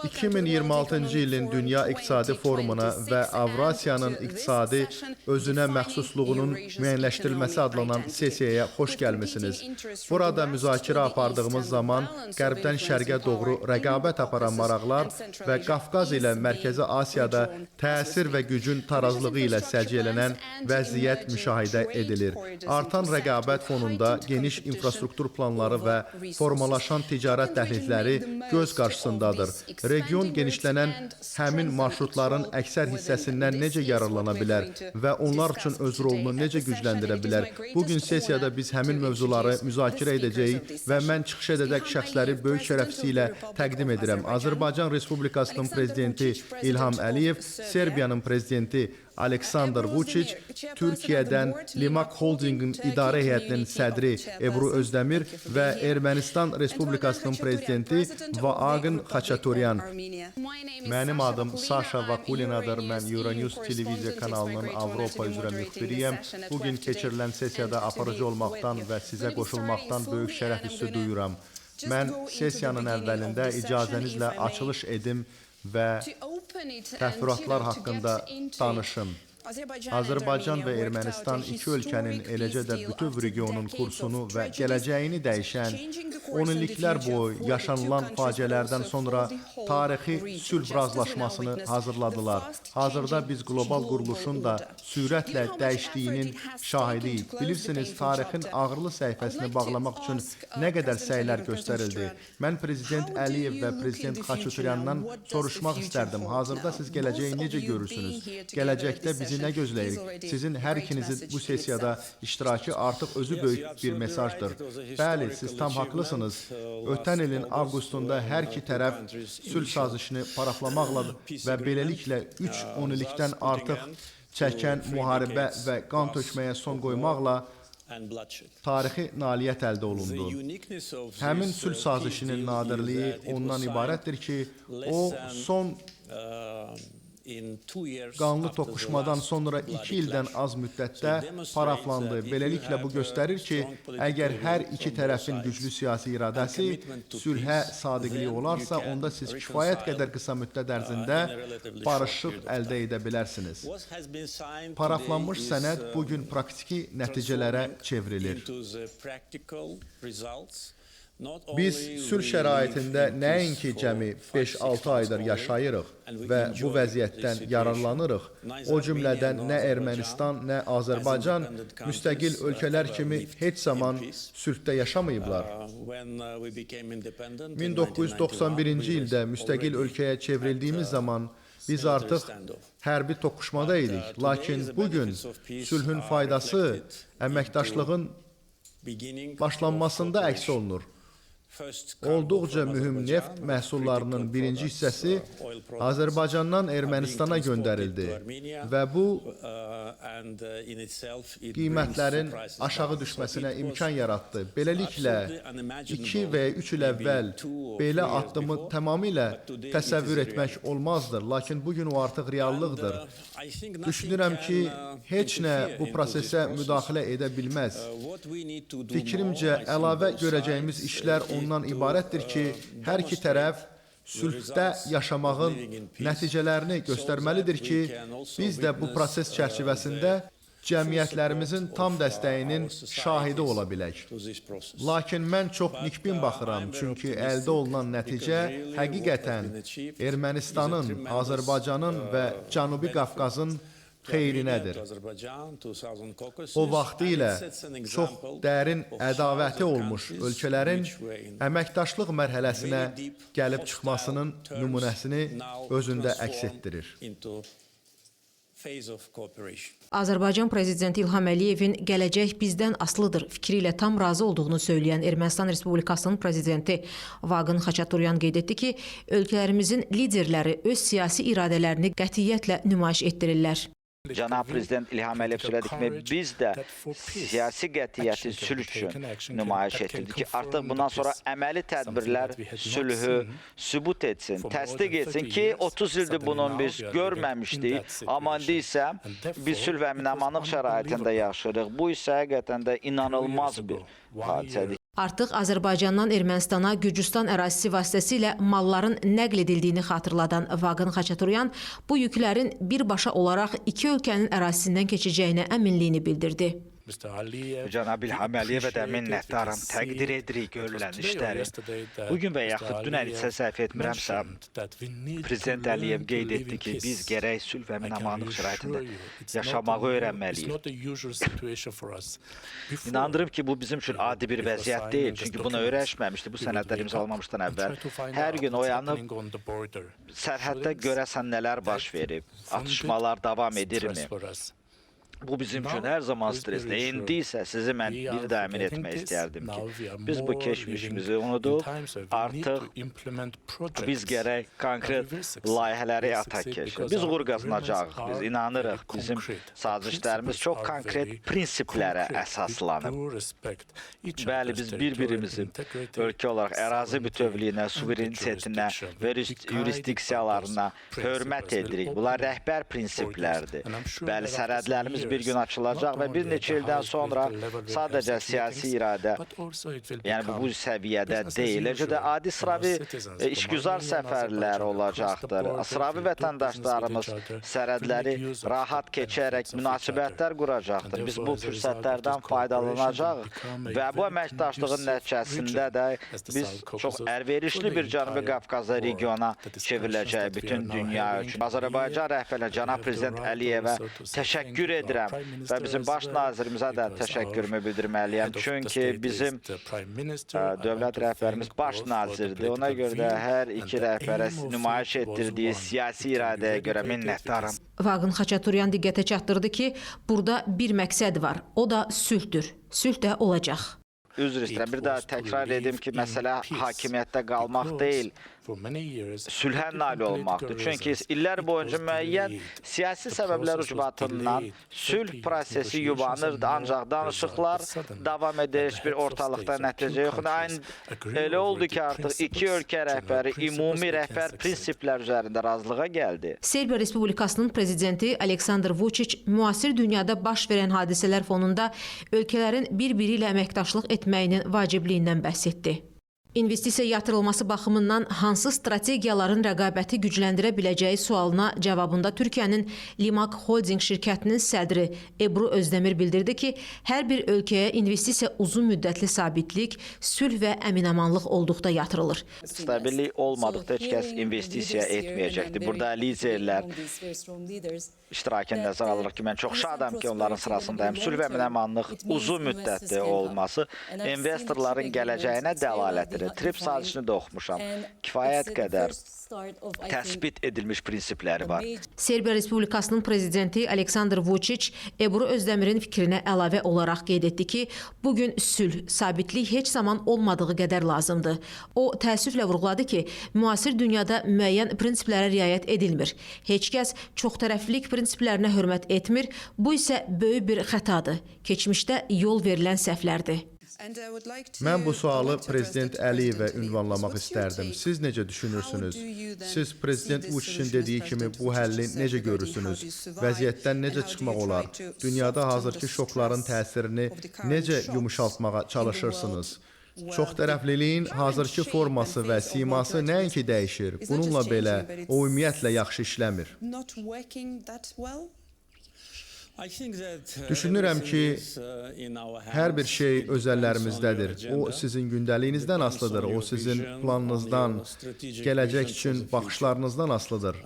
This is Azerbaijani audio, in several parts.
2026-cı ilin Dünya İqtisadi Forumuna və Avrasiyanın iqtisadi özünə məxsusluğunun müəyyənləşdirilməsi adlanan sesiyaya xoş gəlmisiniz. Burada müzakirə apardığımız zaman qərbdən şərqə doğru rəqabət aparan maraqlar və Qafqaz ilə Mərkəzi Asiyada təsir və gücün tarazlığı ilə səciyyələnən vəziyyət müşahidə edilir. Artan rəqabət fonunda geniş infrastruktur planları və formalaşan ticarət dəhlizləri göz qarşısındadır. Region genişlənən həmin marşrutların əksər hissəsindən necə yararlana bilər və onlar üçün öz rolunu necə gücləndirə bilər? Bugün sesiyada biz həmin mövzuları müzakirə edəcəyik və mən çıxış edəcək şəxsləri böyük şərəfsi ilə təqdim edirəm. Azərbaycan Respublikasının prezidenti İlham Əliyev, Serbiyanın prezidenti Aleksandr Vučić, Türkiyədən Limak Holdingin idarə heyətinin sədri Ebru Özdəmir və Ermənistan Respublikasının prezidenti Vaagn Xaçaturyan. Mənim adım Saşa Vakulinadır. Mən Euronews televiziya kanalının Avropa üzrə müxbiriyəm. Bugün keçirilən sesiyada aparıcı olmaqdan və sizə qoşulmaqdan böyük şərəf hissi duyuram. Mən sesiyanın əvvəlində icazənizlə açılış edim və təfərrüatlar haqqında danışım. Azərbaycan və Ermənistan iki ölkənin, eləcə də bütün regionun kursunu və gələcəyini dəyişən, 10 illiklər boyu yaşanılan faciələrdən sonra tarixi sülh razılaşmasını hazırladılar. Hazırda biz qlobal quruluşun da sürətlə dəyişdiyinin şahidiyik. Bilirsiniz, tarixin ağırlı səhifəsini bağlamaq üçün nə qədər səylər göstərildi. Mən Prezident Əliyev və Prezident Xaçaturyandan soruşmaq istərdim. Hazırda siz gələcəyi necə görürsünüz? Gələcəkdə bizi nə gözləyirik? Sizin hər ikinizin bu sesiyada iştirakı artıq özü böyük bir mesajdır. Bəli, siz tam haqlısınız. Ötən ilin avqustunda hər iki tərəf sülh sazişini paraflamaqla və beləliklə 3-10 illikdən artıq çəkən müharibə və qan tökməyə son qoymaqla tarixi nailiyyət əldə olundu. Həmin sülh sazişinin nadirliyi ondan ibarətdir ki, o son qanlı toqquşmadan sonra 2 ildən az müddətdə paraflandı. Beləliklə bu göstərir ki, əgər hər iki tərəfin güclü siyasi iradəsi sülhə sadiqliyi olarsa, onda siz kifayət qədər qısa müddət ərzində barışıq əldə edə bilərsiniz. Paraflanmış sənəd bugün praktiki nəticələrə çevrilir. Biz sülh şəraitində nəinki cəmi 5-6 aydır yaşayırıq və bu vəziyyətdən yararlanırıq. O cümlədən nə Ermənistan, nə Azərbaycan müstəqil ölkələr kimi heç zaman sülhdə yaşamayıblar. 1991-ci ildə müstəqil ölkəyə çevrildiyimiz zaman biz artıq hərbi toqquşmada idik. Lakin bugün sülhün faydası əməkdaşlığın başlanmasında əks olunur. Olduqca mühüm neft məhsullarının birinci hissəsi Azərbaycandan Ermənistana göndərildi və bu qiymətlərin aşağı düşməsinə imkan yaratdı. Beləliklə, 2 və 3 il əvvəl belə addımı tamamilə təsəvvür etmək olmazdır, lakin bugün o artıq reallıqdır. Düşünürəm ki, heç nə bu prosesə müdaxilə edə bilməz. Fikrimcə, əlavə görəcəyimiz işlər ondan ibarətdir ki, hər iki tərəf sülhdə yaşamağın nəticələrini göstərməlidir ki, biz də bu proses çərçivəsində cəmiyyətlərimizin tam dəstəyinin şahidi ola bilək. Lakin mən çox nikbin baxıram, çünki əldə olunan nəticə həqiqətən Ermənistanın, Azərbaycanın və Cənubi Qafqazın xeyrinədir. O vaxtilə çox dərin ədavəti olmuş ölkələrin əməkdaşlıq mərhələsinə gəlib çıxmasının nümunəsini özündə əks etdirir. Azərbaycan Prezidenti İlham Əliyevin gələcək bizdən asılıdır fikri ilə tam razı olduğunu söyləyən Ermənistan Respublikasının prezidenti Vaagn Xaçaturyan qeyd etdi ki, ölkələrimizin liderləri öz siyasi iradələrini qətiyyətlə nümayiş etdirirlər. Cənab Prezident İlham Əliyev söylədi ki, biz də siyasi qətiyyəti sülh üçün nümayiş etdirdik ki, artıq bundan sonra əməli tədbirlər sülhü sübut etsin, təsdiq etsin ki, 30 ildir bunu biz görməmişdik, amma indi isə biz sülh və əmin-amanlıq şəraitində yaşayırıq. Bu isə həqiqətən də inanılmaz bir hadisədir. Artıq Azərbaycandan Ermənistana Gürcüstan ərazisi vasitəsilə malların nəql edildiyini xatırladan Vaqon Xaçaturyan bu yüklərin birbaşa olaraq iki ölkənin ərazisindən keçəcəyinə əminliyini bildirdi. Cənab İlham Əliyevə də minnətdaram, təqdir edirik görülən işləri. Bugün və yaxud dünən isə səhv etmirəmsə, Prezident Əliyev qeyd etdi ki, biz gərək sülh və əmin-amanlıq şəraitində yaşamağı öyrənməliyik. İnandırım ki, bu bizim üçün adi bir vəziyyət deyil, çünki buna öyrəşməmişdi bu sənədlər imzalanmamışdan əvvəl. Hər gün oyanıb, sərhəddə görəsən nələr baş verib, atışmalar davam edirmi? Bu bizim üçün hər zaman stresli. İndi isə sizi mən bir də əmin etmək istərdim ki, biz bu keçmişimizi unuduq, artıq biz gərək konkret layihələri həyata keçirik. Biz uğur qazanacağıq, biz inanırıq. Bizim sazişlərimiz çox konkret prinsiplərə əsaslanıb. Bəli, biz bir-birimizi ölkə olaraq ərazi bütövlüyünə, suverenitetinə və yurisdiksiyalarına hörmət edirik. Bunlar rəhbər prinsiplərdir. Bəli, sərhədlərimiz bir gün açılacaq və bir neçə ildən sonra sadəcə siyasi iradə, yəni bu səviyyədə deyil, eləcə də adi sıravi işgüzar səfərlər olacaqdır. Sıravi vətəndaşlarımız sərhədləri rahat keçərək münasibətlər quracaqdır. Biz bu fürsətlərdən faydalanacağıq və bu əməkdaşlığın nəticəsində də biz çox əlverişli bir Cənubi Qafqazda regiona çevriləcək bütün dünya üçün. Azərbaycan rəhbərinə, cənab Prezident Əliyevə təşəkkür edirəm və bizim baş nazirimizə də təşəkkürümü bildirməliyəm. Çünki bizim dövlət rəhbərimiz baş nazirdir. Ona görə də hər iki rəhbərə nümayiş etdirdiyi siyasi iradəyə görə minnətdaram. Vaqon Xaçaturyan diqqətə çatdırdı ki, burada bir məqsəd var, o da sülhdür. Sülh də olacaq. Üzr istəyirəm, bir daha təkrar edim ki, məsələ hakimiyyətdə qalmaq deyil, sülhə nail olmaqdır. Çünki illər boyunca müəyyən siyasi səbəblər ucbatından sülh prosesi yubanırdı, ancaq danışıqlar davam edir, heç bir ortalıqda nəticə yoxdur. Elə oldu ki, artıq iki ölkə rəhbəri ümumi rəhbər prinsiplər üzərində razılığa gəldi. Serbiya Respublikasının prezidenti Aleksandr Vučić müasir dünyada baş verən hadisələr fonunda ölkələrin bir-biri ilə əməkdaşlıq etməyinin vacibliyindən bəhs etdi. İnvestisiya yatırılması baxımından hansı strategiyaların rəqabəti gücləndirə biləcəyi sualına cavabında Türkiyənin Limak Holding şirkətinin sədri Ebru Özdemir bildirdi ki, hər bir ölkəyə investisiya uzun müddətli sabitlik, sülh və əmin-amanlıq olduqda yatırılır. Stabillik olmadıqda heç kəs investisiya etməyəcəkdir. Burada liderlər iştirakını nəzərə alırıq ki, mən çox şadam ki, onların sırasındayım. Sülh və əmin-amanlıq uzun müddətli olması investorların gələcəyinə dəlalətdir. TRIPS sazişini də oxumuşam. Kifayət qədər təsbit edilmiş prinsipləri var. Serbiya Respublikasının prezidenti Aleksandr Vučić Ebru Özdemirin fikrinə əlavə olaraq qeyd etdi ki, bugün sülh, sabitlik heç zaman olmadığı qədər lazımdır. O, təəssüflə vurğuladı ki, müasir dünyada müəyyən prinsiplərə riayət edilmir. Heç kəs çoxtərəflilik prinsiplərinə hörmət etmir. Bu isə böyük bir xətadır. Keçmişdə yol verilən səhvlərdir. Mən bu sualı Prezident Əliyevə ünvanlamaq istərdim. Siz necə düşünürsünüz? Siz Prezident Vučićin dediyi kimi bu həlli necə görürsünüz? Vəziyyətdən necə çıxmaq olar? Dünyada hazırki şokların təsirini necə yumuşaltmağa çalışırsınız? Çoxtərəfliliyin hazırki forması və siması nəinki dəyişir, bununla belə o ümumiyyətlə yaxşı işləmir. Düşünürəm ki, hər bir şey öz əllərimizdədir. O, sizin gündəliyinizdən asılıdır, o, sizin planınızdan, gələcək üçün baxışlarınızdan asılıdır.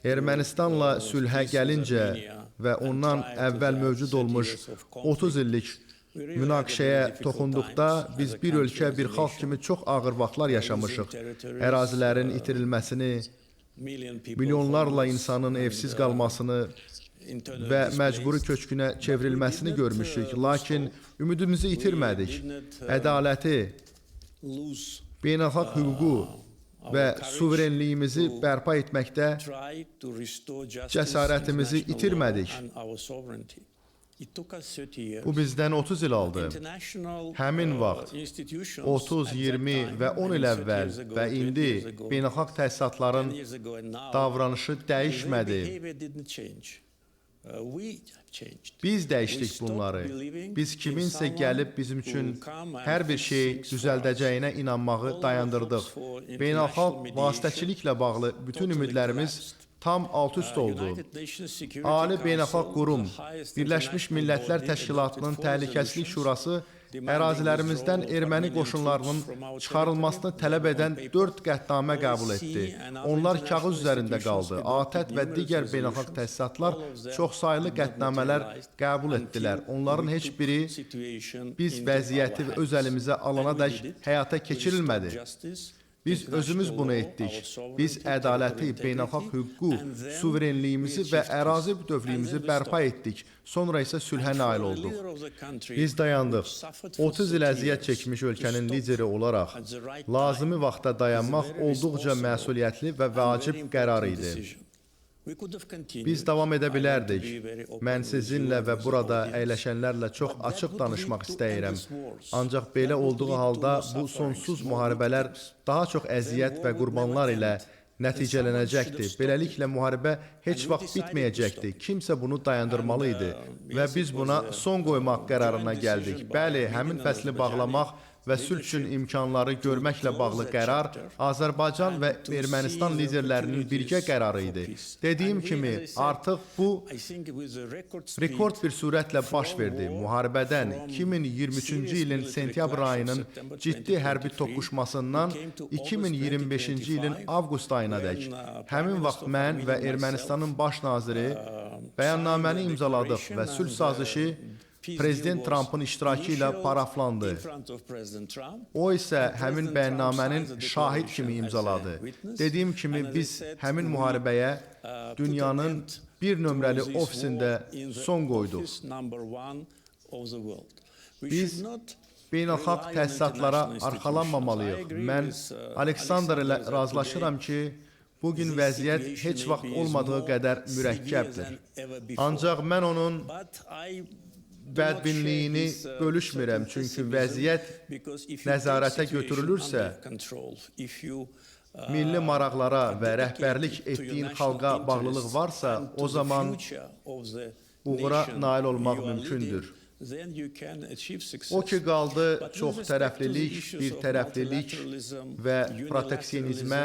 Ermənistanla sülhə gəlincə və ondan əvvəl mövcud olmuş 30 illik münaqişəyə toxunduqda biz bir ölkə, bir xalq kimi çox ağır vaxtlar yaşamışıq. Ərazilərin itirilməsini, milyonlarla insanın evsiz qalmasını və məcburi köçkünə çevrilməsini görmüşük. Lakin ümidimizi itirmədik. Ədaləti, beynəlxalq hüququ və suverenliyimizi bərpa etməkdə cəsarətimizi itirmədik. Bu bizdən 30 il aldı. Həmin vaxt 30, 20 və 10 il əvvəl və indi beynəlxalq təsisatların davranışı dəyişmədi. Biz dəyişdik bunları. Biz kiminsə gəlib bizim üçün hər bir şeyi düzəldəcəyinə inanmağı dayandırdıq. Beynəlxalq vasitəçiliklə bağlı bütün ümidlərimiz tam alt-üst oldu. Ali Beynəlxalq Qurum, Birləşmiş Millətlər Təşkilatının Təhlükəsizlik Şurası ərazilərimizdən erməni qoşunlarının çıxarılmasını tələb edən 4 qətnamə qəbul etdi. Onlar kağız üzərində qaldı. ATƏT və digər beynəlxalq təsisatlar çoxsaylı qətnamələr qəbul etdilər. Onların heç biri biz vəziyyəti öz əlimizə alanadək həyata keçirilmədi. Biz özümüz bunu etdik. Biz ədaləti, beynəlxalq hüququ, suverenliyimizi və ərazi bütövlüyümüzü bərpa etdik. Sonra isə sülhə nail olduq. Biz dayandıq. 30 il əziyyət çəkmiş ölkənin lideri olaraq lazımi vaxtda dayanmaq olduqca məsuliyyətli və vacib qərar idi. Biz davam edə bilərdik. Mən sizinlə və burada əyləşənlərlə çox açıq danışmaq istəyirəm. Ancaq belə olduğu halda bu sonsuz müharibələr daha çox əziyyət və qurbanlar ilə nəticələnəcəkdir. Beləliklə müharibə heç vaxt bitməyəcəkdir. Kimsə bunu dayandırmalı idi və biz buna son qoymaq qərarına gəldik. Bəli, həmin fəsli bağlamaq və sülh üçün imkanları görməklə bağlı qərar Azərbaycan və Ermənistan liderlərinin birgə qərarı idi. Dediyim kimi, artıq bu rekord bir sürətlə baş verdi. Müharibədən 2023-cü ilin sentyabr ayının ciddi hərbi toqquşmasından 2025-ci ilin avqust ayınadək. Həmin vaxt mən və Ermənistanın baş naziri bəyannaməni imzaladıq və sülh sazişi Prezident Trumpın iştirakı ilə paraflandı. O isə həmin bəyannamənin şahid kimi imzaladı. Dediyim kimi, biz həmin müharibəyə dünyanın bir nömrəli ofisində son qoyduq. Biz beynəlxalq təsisatlara arxalanmamalıyıq. Mən Aleksandr ilə razılaşıram ki, bugün vəziyyət heç vaxt olmadığı qədər mürəkkəbdir. Ancaq mən onun bədbinliyini bölüşmürəm, çünki vəziyyət nəzarətə götürülürsə, milli maraqlara və rəhbərlik etdiyin xalqa bağlılıq varsa, o zaman uğura nail olmaq mümkündür. O ki qaldı çox tərəflilik, bir tərəflilik və proteksionizmə,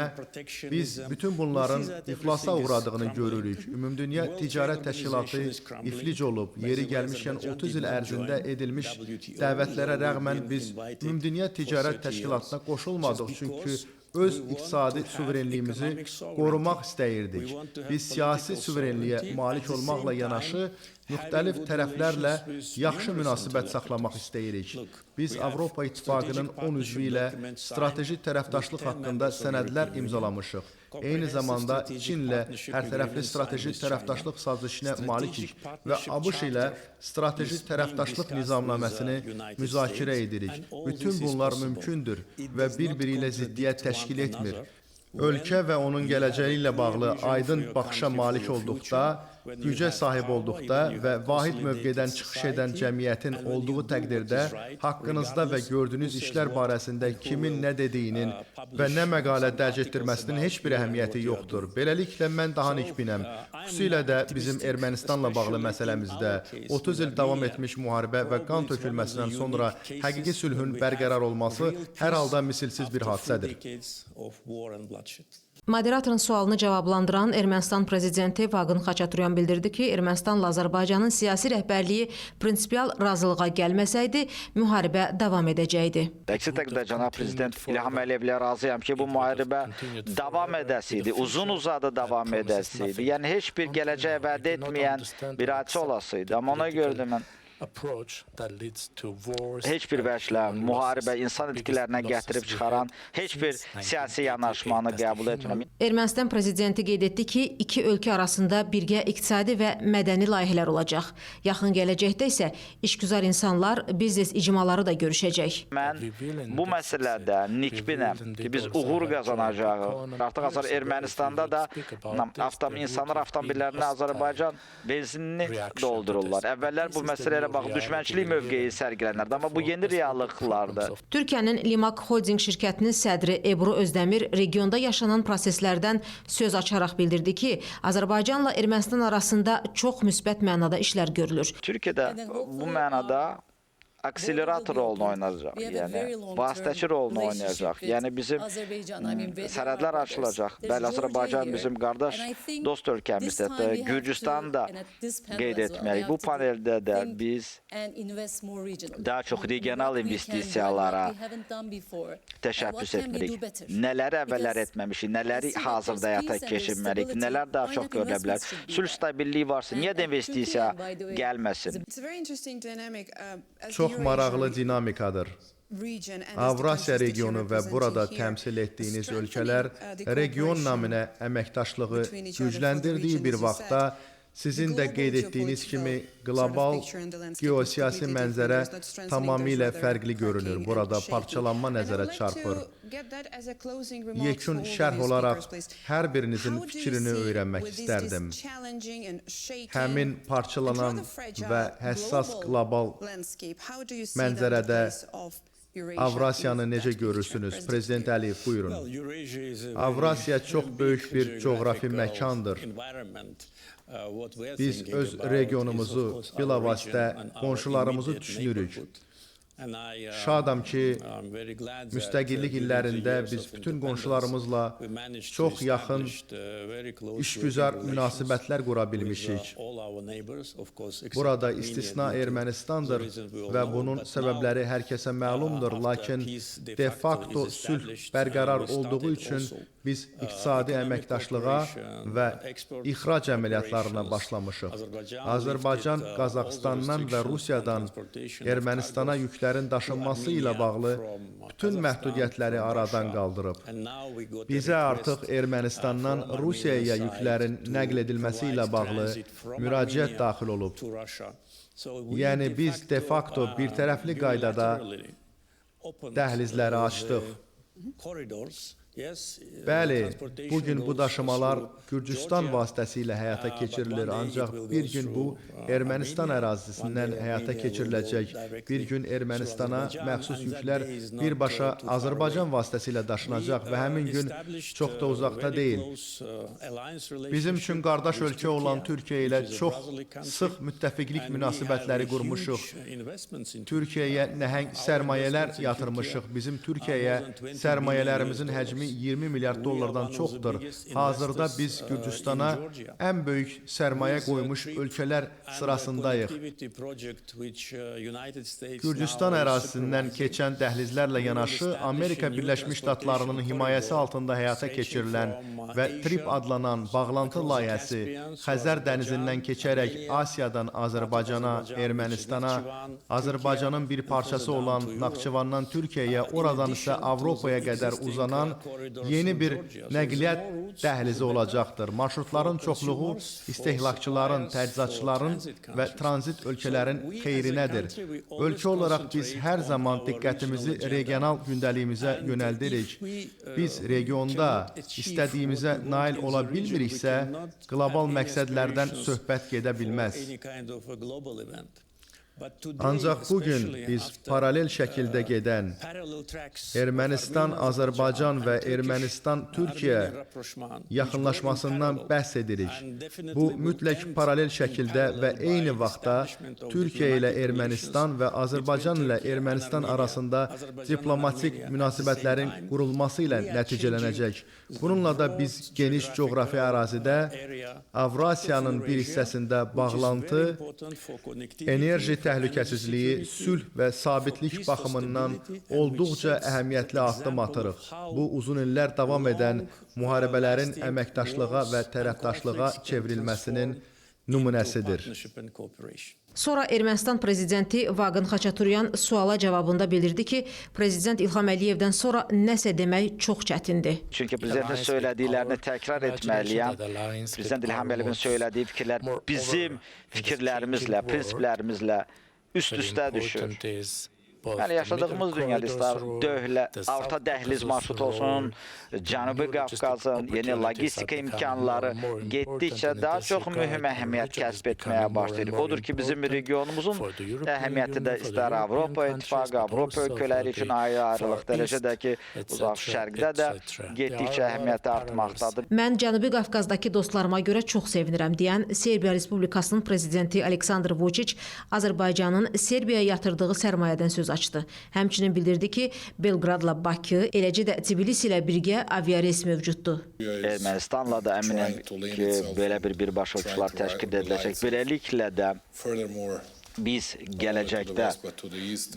biz bütün bunların iflasa uğradığını görürük. Ümumdünya Ticarət Təşkilatı iflic olub, yeri gəlmişkən 30 il ərzində edilmiş dəvətlərə rəğmən biz Ümumdünya Ticarət Təşkilatına qoşulmadıq, çünki öz iqtisadi suverenliyimizi qorumaq istəyirdik. Biz siyasi suverenliyə malik olmaqla yanaşı, müxtəlif tərəflərlə yaxşı münasibət saxlamaq istəyirik. Biz Avropa İttifaqının 10 üzvü ilə strateji tərəfdaşlıq haqqında sənədlər imzalamışıq. Eyni zamanda Çinlə hərtərəfli strateji tərəfdaşlıq sazişinə malikik və ABŞ ilə strateji tərəfdaşlıq nizamnaməsini müzakirə edirik. Bütün bunlar mümkündür və bir-biri ilə ziddiyyət təşkil etmir. Ölkə və onun gələcəyi ilə bağlı aydın baxışa malik olduqda, gücə sahib olduqda və vahid mövqedən çıxış edən cəmiyyətin olduğu təqdirdə haqqınızda və gördüyünüz işlər barəsində kimin nə dediyinin və nə məqalə dərc etdirməsinin heç bir əhəmiyyəti yoxdur. Beləliklə, mən daha nikbinəm. Xüsusilə də bizim Ermənistanla bağlı məsələmizdə 30 il davam etmiş müharibə və qan tökülməsindən sonra həqiqi sülhün bərqərar olması hər halda misilsiz bir hadisədir. Moderatorun sualını cavablandıran Ermənistan prezidenti Vaqin Xaçaturyan bildirdi ki, Ermənistanla Azərbaycanın siyasi rəhbərliyi prinsipial razılığa gəlməsəydi, müharibə davam edəcəkdi. Əksi təqdirdə cənab prezident İlham Əliyevlə razıyam ki, bu müharibə davam edəsiydi, uzun-uzadı davam edəsiydi. Yəni, heç bir gələcək vəd etməyən bir hadisə olasıydı. Amma ona görə də mən heç bir vəçlə müharibə insan itkilərinə gətirib çıxaran heç bir siyasi yanaşmanı qəbul etmirəm. Ermənistan prezidenti qeyd etdi ki, iki ölkə arasında birgə iqtisadi və mədəni layihələr olacaq. Yaxın gələcəkdə isə işgüzar insanlar, biznes icmaları da görüşəcək. Mən bu məsələdə nikbinəm ki, biz uğur qazanacağıq. Artıq Ermənistanda da insanlar avtomobillərinə Azərbaycan benzinini doldururlar. Əvvəllər bu məsələ ilə qabaq düşmənçilik mövqeyi sərgilənərdi, amma bu yeni reallıqlardır. Türkiyənin Limak Holding şirkətinin sədri Ebru Özdəmir regionda yaşanan proseslərdən söz açaraq bildirdi ki, Azərbaycanla Ermənistan arasında çox müsbət mənada işlər görülür. Türkiyədə bu mənada akselerator rolunu oynayacaq, yəni vasitəçi rolunu oynayacaq. Yəni bizim sərhədlər açılacaq. Bəli, Azərbaycan bizim qardaş, dost ölkəmizdir. Gürcüstanı da qeyd etməliyik. Bu paneldə də biz daha çox regional investisiyalara təşəbbüs etməliyik. Nələri əvvəllər etməmişik, nələri hazırda həyata keçirməliyik, nələr daha çox görülə bilər. Sülh stabilliyi varsa, niyə də investisiya gəlməsin? Çox maraqlı dinamikadır. Avrasiya regionu və burada təmsil etdiyiniz ölkələr region naminə əməkdaşlığı gücləndirdiyi bir vaxtda sizin də qeyd etdiyiniz kimi qlobal geosiyasi mənzərə tamamilə fərqli görünür. Burada parçalanma nəzərə çarpır. Yekun şərh olaraq hər birinizin fikrini öyrənmək istərdim. Həmin parçalanan və həssas qlobal mənzərədə Avrasiyanı necə görürsünüz? Prezident Əliyev, buyurun. Avrasiya çox böyük bir coğrafi məkandır. Biz öz regionumuzu, bilavasitə qonşularımızı düşünürük. Şadam ki, müstəqillik illərində biz bütün qonşularımızla çox yaxın, işgüzar münasibətlər qura bilmişik. Burada istisna Ermənistandır və bunun səbəbləri hər kəsə məlumdur, lakin de facto sülh bərqərar olduğu üçün biz iqtisadi əməkdaşlığa və ixrac əməliyyatlarına başlamışıq. Azərbaycan Qazaxıstandan və Rusiyadan Ermənistana yüklərin daşınması ilə bağlı bütün məhdudiyyətləri aradan qaldırıb. Bizə artıq Ermənistandan Rusiyaya yüklərin nəql edilməsi ilə bağlı müraciət daxil olub. Yəni biz de facto birtərəfli qaydada dəhlizləri açdıq. Bəli, bugün bu daşımalar Gürcüstan vasitəsilə həyata keçirilir, ancaq bir gün bu Ermənistan ərazisindən həyata keçiriləcək. Bir gün Ermənistana məxsus yüklər birbaşa Azərbaycan vasitəsilə daşınacaq və həmin gün çox da uzaqda deyil. Bizim üçün qardaş ölkə olan Türkiyə ilə çox sıx müttəfiqlik münasibətləri qurmuşuq. Türkiyəyə nəhəng sərmayələr yatırmışıq. Bizim Türkiyəyə sərmayələrimizin həcmi 20 milyard dollardan çoxdur. Hazırda biz Gürcüstana ən böyük sərmayə qoymuş ölkələr sırasındayıq. Gürcüstan ərazisindən keçən dəhlizlərlə yanaşı Amerika Birləşmiş Ştatlarının himayəsi altında həyata keçirilən və TRIP adlanan bağlantı layihəsi Xəzər dənizindən keçərək Asiyadan Azərbaycana, Ermənistana, Azərbaycanın bir parçası olan Naxçıvandan Türkiyəyə, oradan isə Avropaya qədər uzanan yeni bir nəqliyyat dəhlizi olacaqdır. Marşrutların çoxluğu istehlakçıların, təchizatçıların və tranzit ölkələrin xeyrinədir. Ölkə olaraq biz hər zaman diqqətimizi regional gündəliyimizə yönəldirik. Biz regionda istədiyimizə nail ola bilmiriksə, qlobal məqsədlərdən söhbət gedə bilməz. Ancaq bugün biz paralel şəkildə gedən Ermənistan, Azərbaycan və Ermənistan-Türkiyə yaxınlaşmasından bəhs edirik. Bu mütləq paralel şəkildə və eyni vaxtda Türkiyə ilə Ermənistan və Azərbaycan ilə Ermənistan arasında diplomatik münasibətlərin qurulması ilə nəticələnəcək. Bununla da biz geniş coğrafi ərazidə Avrasiyanın bir hissəsində bağlantı, enerji təhlükəsizliyi, sülh və sabitlik baxımından olduqca əhəmiyyətli addım atırıq. Bu, uzun illər davam edən müharibələrin əməkdaşlığa və tərəfdaşlığa çevrilməsinin nümunəsidir. Sonra Ermənistan prezidenti Vaqin Xaçaturyan suala cavabında bildirdi ki, prezident İlham Əliyevdən sonra nəsə demək çox çətindir. Çünki prezidentin söylədiklərini təkrar etməliyəm. Prezident İlham Əliyevin söylədiyi fikirlər bizim fikirlərimizlə, prinsiplərimizlə üst-üstə düşür. Bəli, yaşadığımız dünyada istər orta dəhliz marşrutu olsun, Cənubi Qafqazın yeni logistika imkanları getdikcə daha çox mühüm əhəmiyyət kəsb etməyə başlayır. Odur ki, bizim regionumuzun əhəmiyyəti də istər Avropa İttifaqı, Avropa ölkələri üçün ayrı-ayrılıq dərəcədəki uzaq şərqdə də getdikcə əhəmiyyəti artmaqdadır. Mən Cənubi Qafqazdakı dostlarıma görə çox sevinirəm deyən Serbiya Respublikasının prezidenti Aleksandr Vučić Azərbaycanın Serbiyaya yatırdığı sərmayədən söz açdı. Həmçinin bildirdi ki, Belqradla Bakı, eləcə də Tbilisi ilə birgə aviareys mövcuddur. Ermənistanla da əminəm ki, belə bir birbaşa uçuşlar təşkil ediləcək. Beləliklə də biz gələcəkdə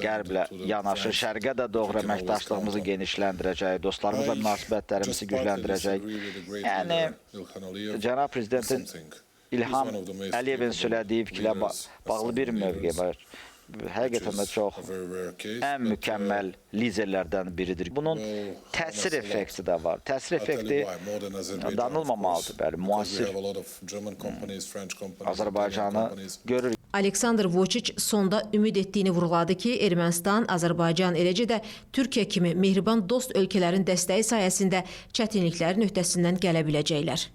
qərblə yanaşı şərqə də doğru əməkdaşlığımızı genişləndirəcək, dostlarımızla münasibətlərimizi gücləndirəcək. Yəni, Cənab Prezidentin İlham Əliyevin söylədiyi fikrə bağlı bir mövqe var. Həqiqətən də çox ən mükəmməl liderlərdən biridir. Bunun təsir effekti də var. Təsir effekti danılmamalıdır. Bəli, müasir Azərbaycanı görür. Aleksandr Vučić sonda ümid etdiyini vurğuladı ki, Ermənistan, Azərbaycan, eləcə də Türkiyə kimi mehriban dost ölkələrin dəstəyi sayəsində çətinliklərin öhdəsindən gələ biləcəklər.